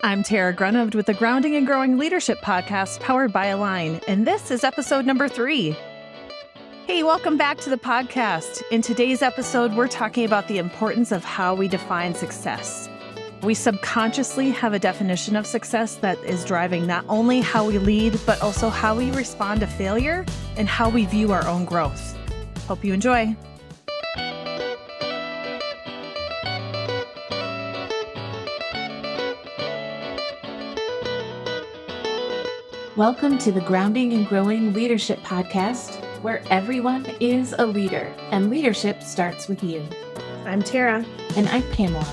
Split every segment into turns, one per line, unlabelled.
I'm Tara Grunov with the Grounding and Growing Leadership Podcast powered by Align, and this is episode number 3. Hey, welcome back to the podcast. In today's episode, we're talking about the importance of how we define success. We subconsciously have a definition of success that is driving not only how we lead, but also how we respond to failure and how we view our own growth. Hope you enjoy.
Welcome to the Grounding and Growing Leadership Podcast, where everyone is a leader and leadership starts with you.
I'm Tara.
And I'm Pamela.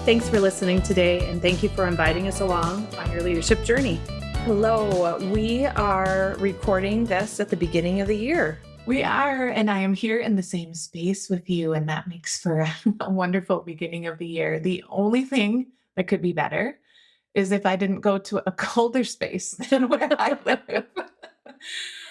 Thanks for listening today, and thank you for inviting us along on your leadership journey. Hello, we are recording this at the beginning of the year.
We are, and I am here in the same space with you, and that makes for a wonderful beginning of the year. The only thing that could be better is if I didn't go to a colder space than where I live.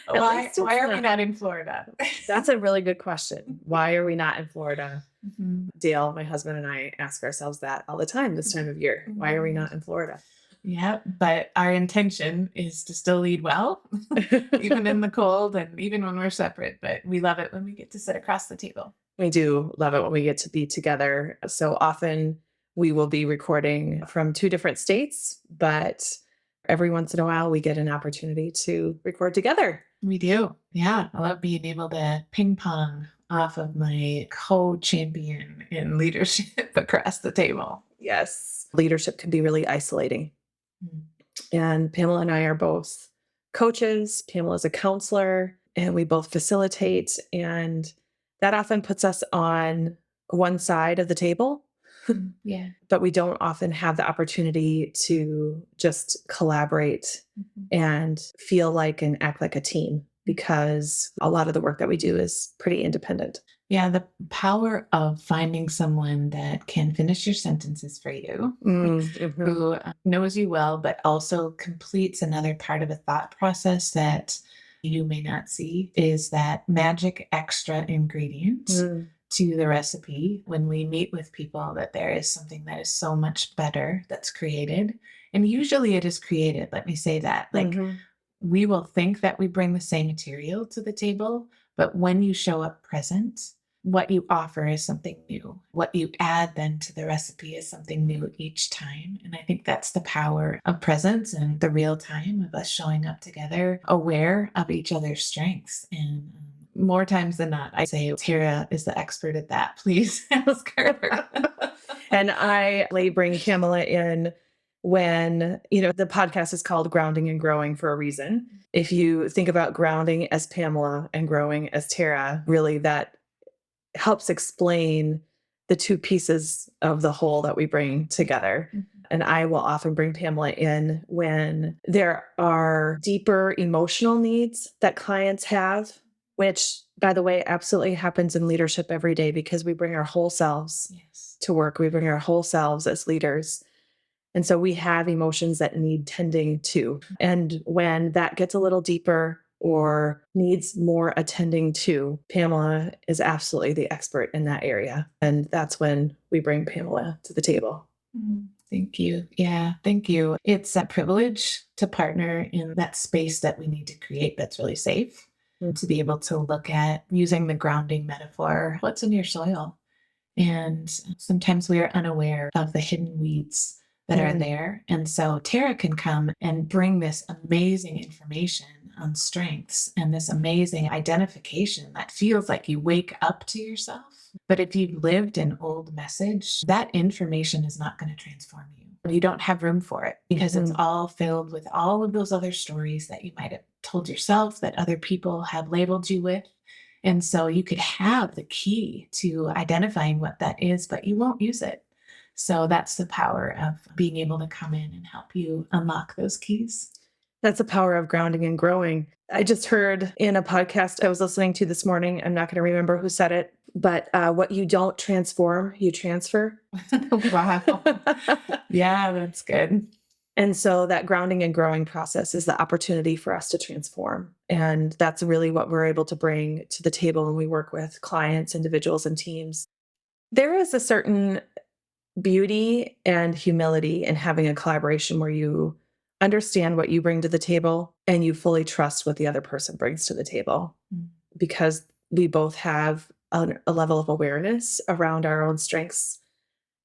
Why are we not in Florida?
That's a really good question. Why are we not in Florida?
Mm-hmm.
Dale, my husband, and I ask ourselves that all the time this time of year. Why are we not in Florida?
Yeah, but our intention is to still lead well, even in the cold and even when we're separate. But we love it when we get to sit across the table.
We do love it when we get to be together. So often we will be recording from 2 different states, but every once in a while we get an opportunity to record together.
We do. Yeah. I love being able to ping pong off of my co-champion in leadership across the table.
Yes. Leadership can be really isolating. And Pamela and I are both coaches. Pamela is a counselor, and we both facilitate. And that often puts us on one side of the table.
Yeah.
But we don't often have the opportunity to just collaborate and feel like and act like a team, because a lot of the work that we do is pretty independent.
Yeah. The power of finding someone that can finish your sentences for you, who knows you well, but also completes another part of a thought process that you may not see, is that magic extra ingredient to the recipe when we meet with people, that there is something that is so much better that's created. And usually it is created. Let me say that. We will think that we bring the same material to the table, but when you show up present, what you offer is something new. What you add then to the recipe is something new each time. And I think that's the power of presence and the real time of us showing up together, aware of each other's strengths. And more times than not, I say Tara is the expert at that. Please ask her.
And I bring Pamela in when, the podcast is called Grounding and Growing for a reason. If you think about grounding as Pamela and growing as Tara, really that helps explain the 2 pieces of the whole that we bring together. And I will often bring Pamela in when there are deeper emotional needs that clients have, which, by the way, absolutely happens in leadership every day, because we bring our whole selves to work. We bring our whole selves as leaders. And so we have emotions that need tending to. And when that gets a little deeper or needs more attending to, Pamela is absolutely the expert in that area. And that's when we bring Pamela to the table.
Thank you. Yeah, thank you. It's a privilege to partner in that space that we need to create that's really safe. To be able to look at, using the grounding metaphor, what's in your soil. And sometimes we are unaware of the hidden weeds that are there. And so Tara can come and bring this amazing information on strengths and this amazing identification that feels like you wake up to yourself. But if you've lived an old message, that information is not going to transform you. You don't have room for it, because it's all filled with all of those other stories that you might have told yourself, that other people have labeled you with. And so you could have the key to identifying what that is, but you won't use it. So that's the power of being able to come in and help you unlock those keys.
That's the power of grounding and growing. I just heard in a podcast I was listening to this morning, I'm not going to remember who said it, but what you don't transform, you transfer.
Wow. Yeah, that's good.
And so that grounding and growing process is the opportunity for us to transform. And that's really what we're able to bring to the table when we work with clients, individuals, and teams. There is a certain beauty and humility in having a collaboration where you understand what you bring to the table and you fully trust what the other person brings to the table, because we both have a level of awareness around our own strengths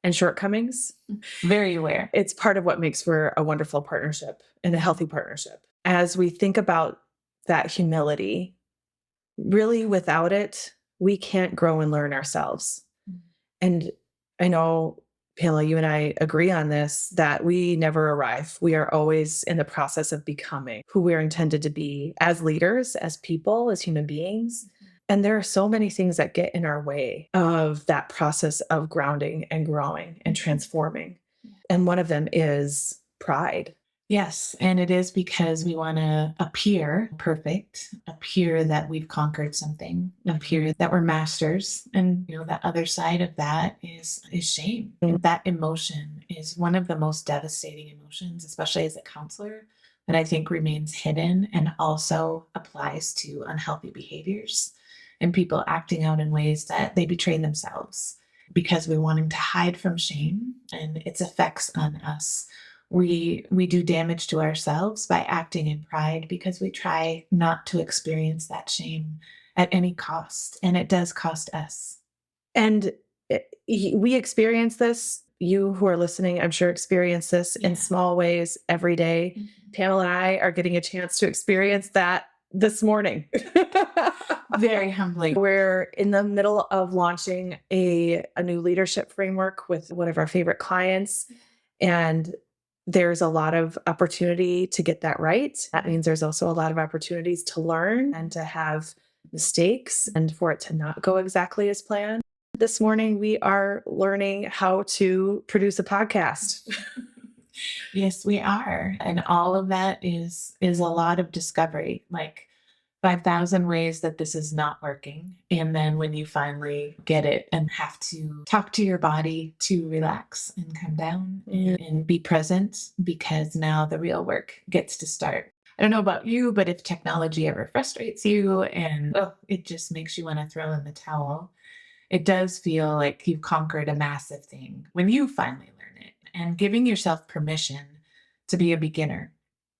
and shortcomings.
Very aware.
It's part of what makes for a wonderful partnership and a healthy partnership. As we think about that humility, really without it, we can't grow and learn ourselves. And I know, Pamela, you and I agree on this, that we never arrive. We are always in the process of becoming who we're intended to be as leaders, as people, as human beings. And there are so many things that get in our way of that process of grounding and growing and transforming. And one of them is pride.
Yes. And it is because we want to appear perfect, appear that we've conquered something, appear that we're masters. And, that other side of that is shame. And that emotion is one of the most devastating emotions, especially as a counselor, that I think remains hidden and also applies to unhealthy behaviors and people acting out in ways that they betray themselves because we're wanting to hide from shame and its effects on us. We do damage to ourselves by acting in pride because we try not to experience that shame at any cost. And it does cost us.
And we experience this. You who are listening, I'm sure, experience this in small ways every day. Pamela and I are getting a chance to experience that this morning.
Very humbling.
We're in the middle of launching a new leadership framework with one of our favorite clients. And there's a lot of opportunity to get that right. That means there's also a lot of opportunities to learn and to have mistakes and for it to not go exactly as planned. This morning, we are learning how to produce a podcast.
Yes, we are. And all of that is a lot of discovery, like 5,000 ways that this is not working. And then when you finally get it and have to talk to your body to relax and come down and be present, because now the real work gets to start. I don't know about you, but if technology ever frustrates you and it just makes you want to throw in the towel, it does feel like you've conquered a massive thing when you finally learn it, and giving yourself permission to be a beginner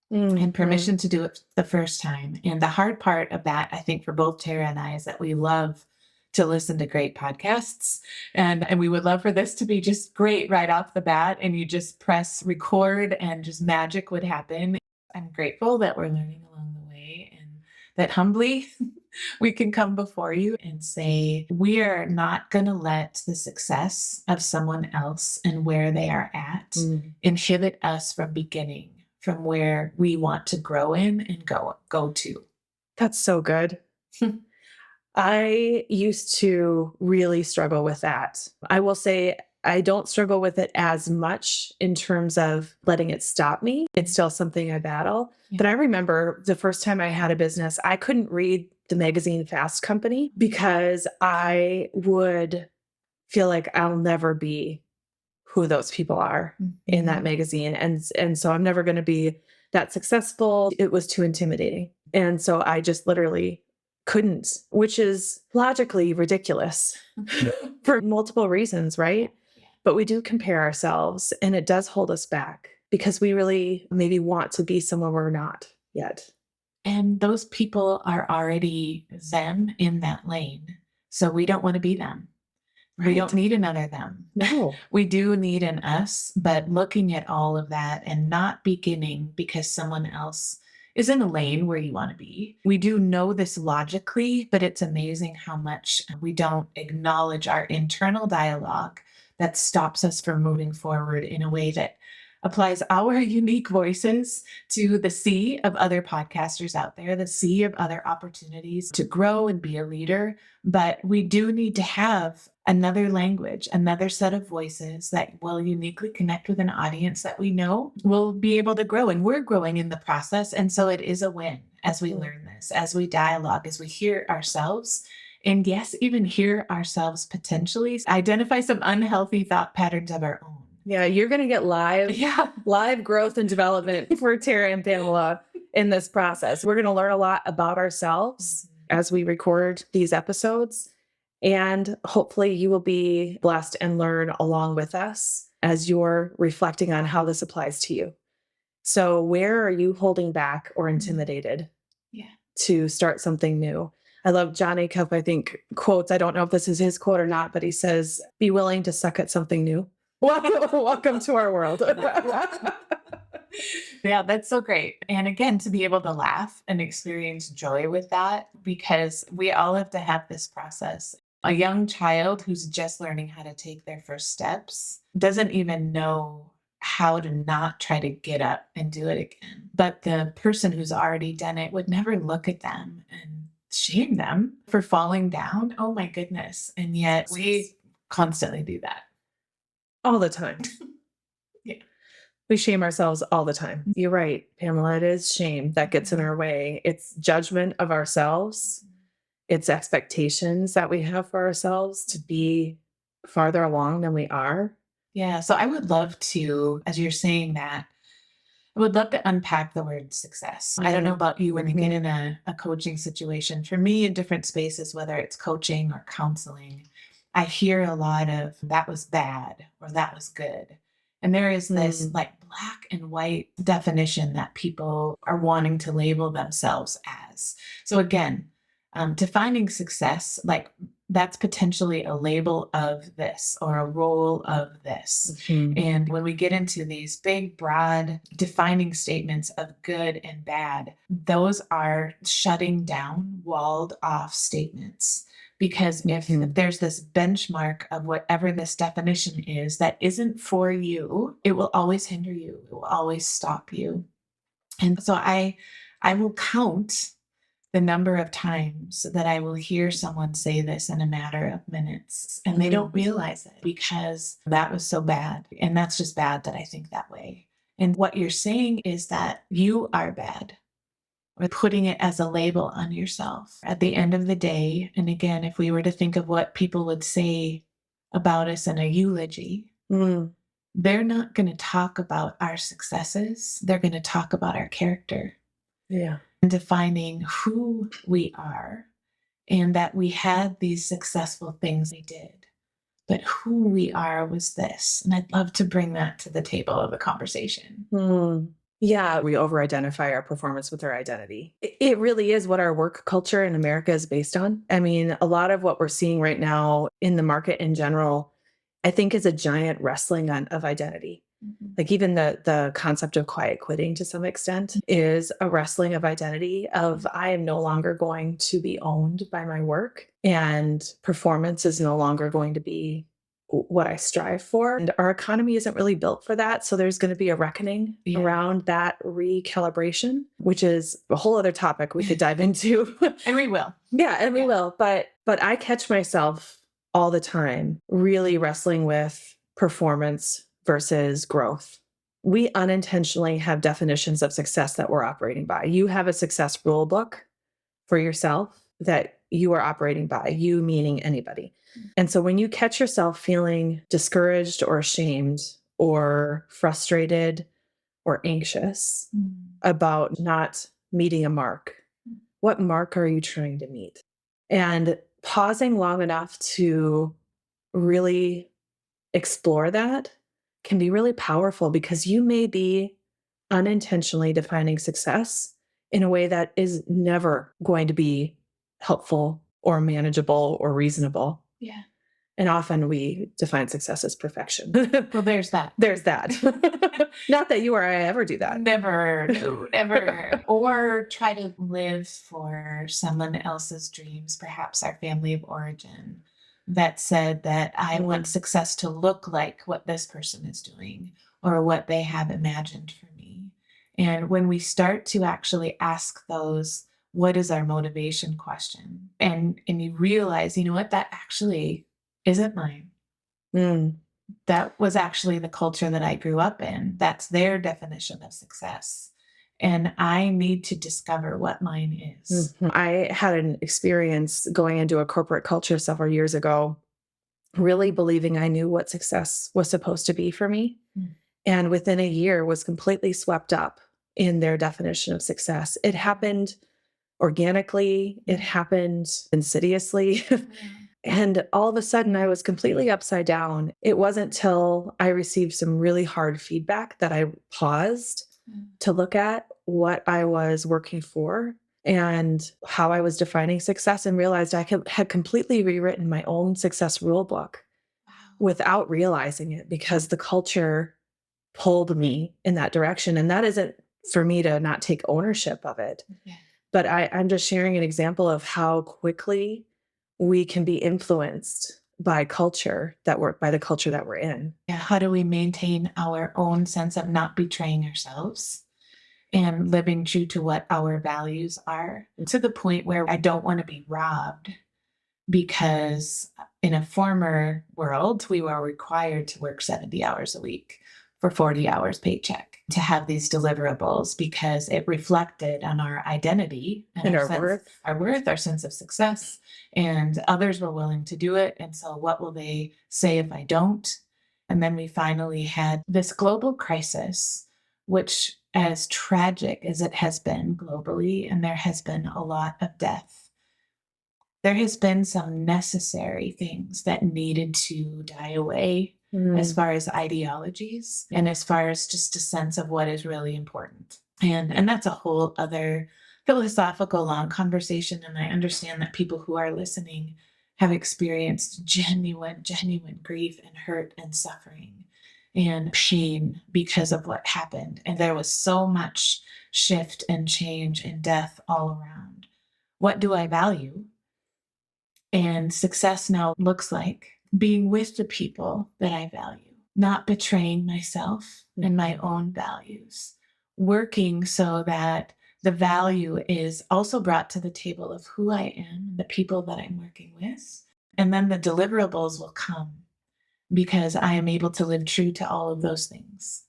and permission to do it the first time. And the hard part of that, I think, for both Tara and I, is that we love to listen to great podcasts. And we would love for this to be just great right off the bat. And you just press record and just magic would happen. I'm grateful that we're learning along the way and that humbly we can come before you and say, we are not going to let the success of someone else and where they are at inhibit us from beginning from where we want to grow in and go to.
That's so good. I used to really struggle with that. I will say I don't struggle with it as much in terms of letting it stop me. It's still something I battle. Yeah. But I remember the first time I had a business, I couldn't read the magazine Fast Company because I would feel like I'll never be who those people are in that magazine. And so I'm never going to be that successful. It was too intimidating. And so I just literally couldn't, which is logically ridiculous for multiple reasons, right? Yeah. But we do compare ourselves and it does hold us back because we really maybe want to be somewhere we're not yet.
And those people are already them in that lane. So we don't want to be them. Right. We don't need another them.
No.
We do need an us, but looking at all of that and not beginning because someone else is in a lane where you want to be. We do know this logically, but it's amazing how much we don't acknowledge our internal dialogue that stops us from moving forward in a way that applies our unique voices to the sea of other podcasters out there, the sea of other opportunities to grow and be a leader. But we do need to have another language, another set of voices that will uniquely connect with an audience that we know will be able to grow. And we're growing in the process. And so it is a win as we learn this, as we dialogue, as we hear ourselves. And yes, even hear ourselves potentially identify some unhealthy thought patterns of our own.
Yeah, you're going to get live growth and development for Tara and Pamela in this process. We're going to learn a lot about ourselves as we record these episodes. And hopefully you will be blessed and learn along with us as you're reflecting on how this applies to you. So where are you holding back or intimidated
Yeah.
to start something new? I love John Acuff, I think, quotes. I don't know if this is his quote or not, but he says, be willing to suck at something new. Welcome to our world.
Yeah, that's so great. And again, to be able to laugh and experience joy with that, because we all have to have this process. A young child who's just learning how to take their first steps doesn't even know how to not try to get up and do it again. But the person who's already done it would never look at them and shame them for falling down. Oh my goodness. And yet we constantly do that.
All the time.
Yeah.
We shame ourselves all the time. You're right, Pamela. It is shame that gets in our way. It's judgment of ourselves. It's expectations that we have for ourselves to be farther along than we are.
Yeah. So I would love to, as you're saying that, I would love to unpack the word success. I don't know about you when you get in a coaching situation. For me, in different spaces, whether it's coaching or counseling, I hear a lot of that was bad or that was good. And there is this like black and white definition that people are wanting to label themselves as. So again, defining success, like that's potentially a label of this or a role of this. And when we get into these big, broad, defining statements of good and bad, those are shutting down, walled off statements. Because if there's this benchmark of whatever this definition is that isn't for you, it will always hinder you. It will always stop you. And so I will count the number of times that I will hear someone say this in a matter of minutes and they don't realize it because that was so bad. And that's just bad that I think that way. And what you're saying is that you are bad, or putting it as a label on yourself at the end of the day. And again, if we were to think of what people would say about us in a eulogy, they're not going to talk about our successes. They're going to talk about our character.
Yeah.
And defining who we are and that we had these successful things we did, but who we are was this. And I'd love to bring that to the table of the conversation.
Yeah, we over-identify our performance with our identity. It really is what our work culture in America is based on. I mean, a lot of what we're seeing right now in the market in general, I think is a giant wrestling of identity. Like even the concept of quiet quitting to some extent is a wrestling of identity of I am no longer going to be owned by my work and performance is no longer going to be what I strive for. And our economy isn't really built for that. So there's going to be a reckoning around that recalibration, which is a whole other topic we could dive into.
And we will.
Yeah, and we will. But I catch myself all the time really wrestling with performance versus growth. We unintentionally have definitions of success that we're operating by. You have a success rule book for yourself that you are operating by, you meaning anybody. And so when you catch yourself feeling discouraged or ashamed or frustrated or anxious about not meeting a mark, what mark are you trying to meet? And pausing long enough to really explore that can be really powerful because you may be unintentionally defining success in a way that is never going to be helpful or manageable or reasonable.
Yeah.
And often we define success as perfection.
Well, there's that.
There's that. Not that you or I ever do that.
Never, no, never. Or try to live for someone else's dreams, perhaps our family of origin, that said that I want success to look like what this person is doing or what they have imagined for me. And when we start to actually ask those, what is our motivation question? And you realize, you know what, that actually isn't mine. That was actually the culture that I grew up in. That's their definition of success. And I need to discover what mine is.
I had an experience going into a corporate culture several years ago, really believing I knew what success was supposed to be for me. And within a year was completely swept up in their definition of success. It happened organically. It happened insidiously. And all of a sudden, I was completely upside down. It wasn't till I received some really hard feedback that I paused to look at what I was working for and how I was defining success, and realized had completely rewritten my own success rule book
Wow.
without realizing it, because the culture pulled me in that direction. And that isn't for me to not take ownership of it.
Yeah.
But I'm just sharing an example of how quickly we can be influenced by the culture that we're in.
Yeah. How do we maintain our own sense of not betraying ourselves and living true to what our values are, to the point where I don't want to be robbed? Because in a former world, we were required to work 70 hours a week for 40 hours paycheck to have these deliverables, because it reflected on our identity and
And our worth.
our sense of success. And others were willing to do it. And so, what will they say if I don't? And then we finally had this global crisis, which, as tragic as it has been globally, and there has been a lot of death, there has been some necessary things that needed to die away as far as ideologies and as far as just a sense of what is really important. And that's a whole other philosophical long conversation. And I understand that people who are listening have experienced genuine grief and hurt and suffering and pain because of what happened. And there was so much shift and change and death all around. What do I value? And success now looks like being with the people that I value, not betraying myself and my own values, working so that the value is also brought to the table of who I am and the people that I'm working with. And then the deliverables will come because I am able to live true to all of those things.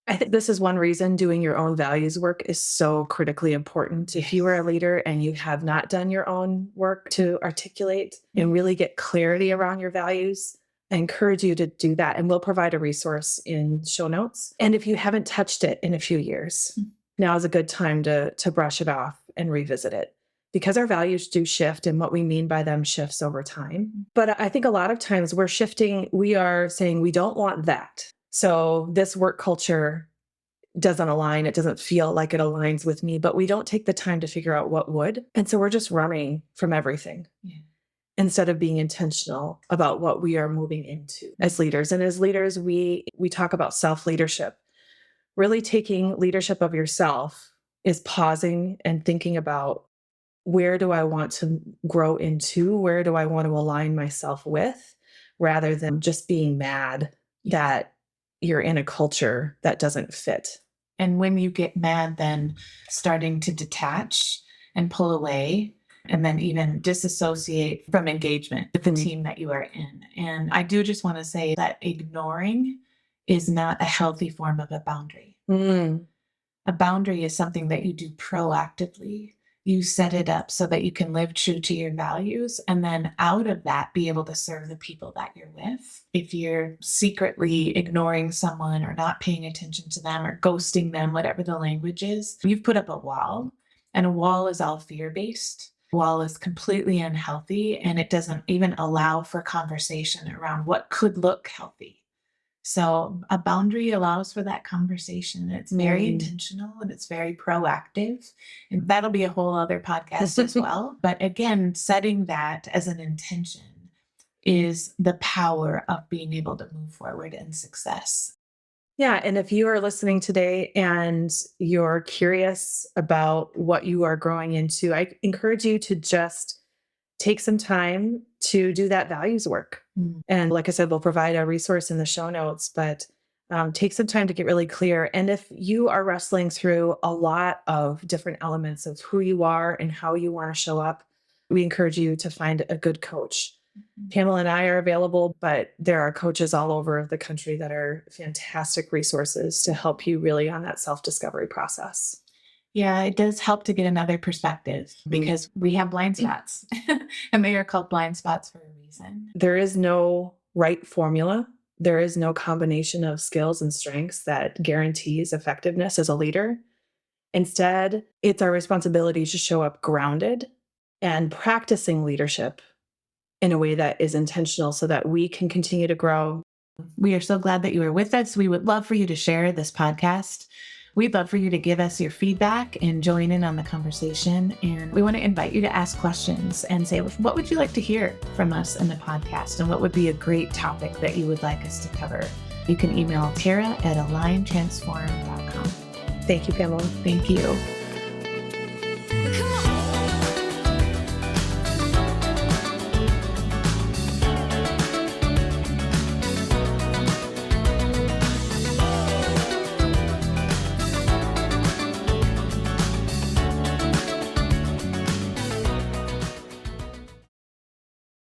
I think this is one reason doing your own values work is so critically important. If you are a leader and you have not done your own work to articulate and really get clarity around your values, I encourage you to do that. And we'll provide a resource in show notes. And if you haven't touched it in a few years, now is a good time to brush it off and revisit it, because our values do shift and what we mean by them shifts over time. But I think a lot of times we are saying we don't want that. So this work culture doesn't align. It doesn't feel like it aligns with me, but we don't take the time to figure out what would. And so we're just running from everything instead of being intentional about what we are moving into as leaders. And as leaders, we talk about self-leadership. Really taking leadership of yourself is pausing and thinking about, where do I want to grow into? Where do I want to align myself with? Rather than just being mad that you're in a culture that doesn't fit.
And when you get mad, then starting to detach and pull away, and then even disassociate from engagement with the team that you are in. And I do just want to say that ignoring is not a healthy form of a boundary. A boundary is something that you do proactively. You set it up so that you can live true to your values, and then out of that, be able to serve the people that you're with. If you're secretly ignoring someone or not paying attention to them or ghosting them, whatever the language is, you've put up a wall, and a wall is all fear-based. A wall is completely unhealthy, and it doesn't even allow for conversation around what could look healthy. So a boundary allows for that conversation. It's very intentional and it's very proactive. And that'll be a whole other podcast as well. But again, setting that as an intention is the power of being able to move forward in success.
Yeah. And if you are listening today and you're curious about what you are growing into, I encourage you to just take some time to do that values work. And like I said, we'll provide a resource in the show notes, but take some time to get really clear. And if you are wrestling through a lot of different elements of who you are and how you want to show up, we encourage you to find a good coach. Pamela and I are available, but there are coaches all over the country that are fantastic resources to help you really on that self-discovery process.
Yeah, it does help to get another perspective, because we have blind spots and they are called blind spots for a reason.
There is no right formula. There is no combination of skills and strengths that guarantees effectiveness as a leader. Instead, it's our responsibility to show up grounded and practicing leadership in a way that is intentional so that we can continue to grow.
We are so glad that you are with us. We would love for you to share this podcast. We'd love for you to give us your feedback and join in on the conversation. And we want to invite you to ask questions and say, what would you like to hear from us in the podcast? And what would be a great topic that you would like us to cover? You can email Tara@aligntransform.com.
Thank you, Pamela.
Thank you.
Come on.